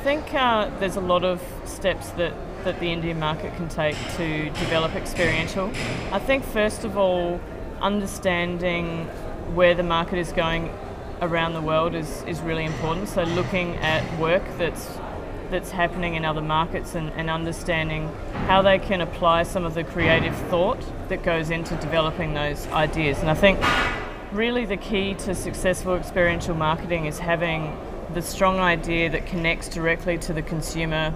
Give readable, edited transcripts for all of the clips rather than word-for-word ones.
think there's a lot of steps that the Indian market can take to develop experiential. I think first of all, understanding where the market is going around the world is really important. So looking at work that's happening in other markets and understanding how they can apply some of the creative thought that goes into developing those ideas. And I think really the key to successful experiential marketing is having the strong idea that connects directly to the consumer.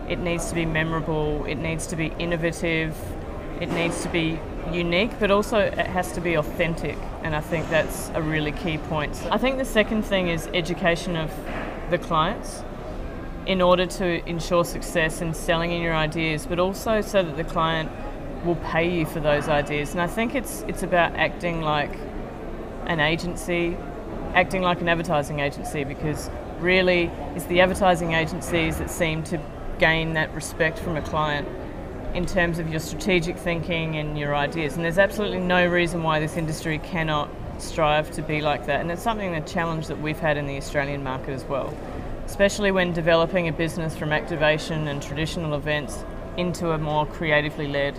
It needs to be memorable, it needs to be innovative, it needs to be unique, but also it has to be authentic. And I think that's a really key point. So I think the second thing is education of the clients in order to ensure success in selling in your ideas, but also so that the client will pay you for those ideas. And I think it's about acting like an agency, acting like an advertising agency, because really it's the advertising agencies that seem to gain that respect from a client in terms of your strategic thinking and your ideas. And there's absolutely no reason why this industry cannot strive to be like that. And it's something, a challenge that we've had in the Australian market as well, especially when developing a business from activation and traditional events into a more creatively led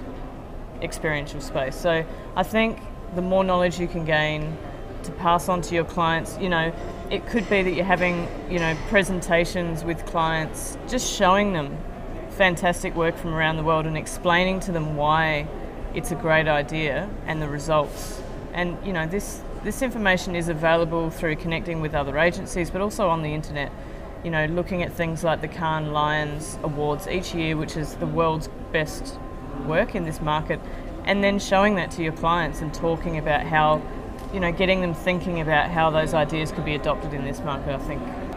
experiential space. So I think the more knowledge you can gain to pass on to your clients, it could be that you're having, presentations with clients, just showing them fantastic work from around the world and explaining to them why it's a great idea and the results. And this information is available through connecting with other agencies, but also on the internet. Looking at things like the Cannes Lions Awards each year, which is the world's best work in this market, and then showing that to your clients and talking about how, getting them thinking about how those ideas could be adopted in this market.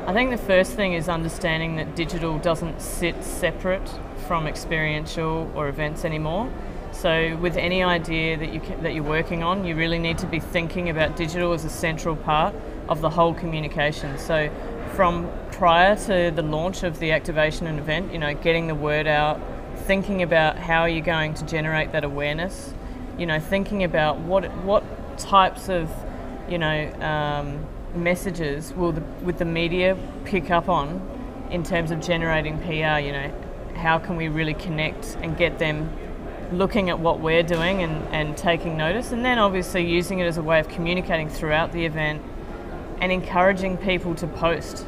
I think the first thing is understanding that digital doesn't sit separate from experiential or events anymore. So with any idea that you're working on, you really need to be thinking about digital as a central part of the whole communication. So from prior to the launch of the activation and event, getting the word out, thinking about how you're going to generate that awareness, thinking about what types of, messages would the media pick up on in terms of generating PR. How can we really connect and get them looking at what we're doing and taking notice, and then obviously using it as a way of communicating throughout the event and encouraging people to post,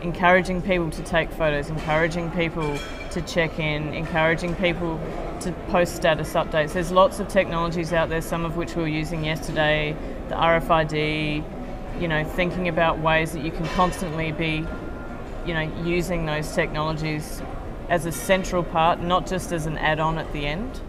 encouraging people to take photos, encouraging people to check in, encouraging people to post status updates. There's lots of technologies out there, some of which we were using yesterday, the RFID, thinking about ways that you can constantly be, using those technologies as a central part, not just as an add-on at the end.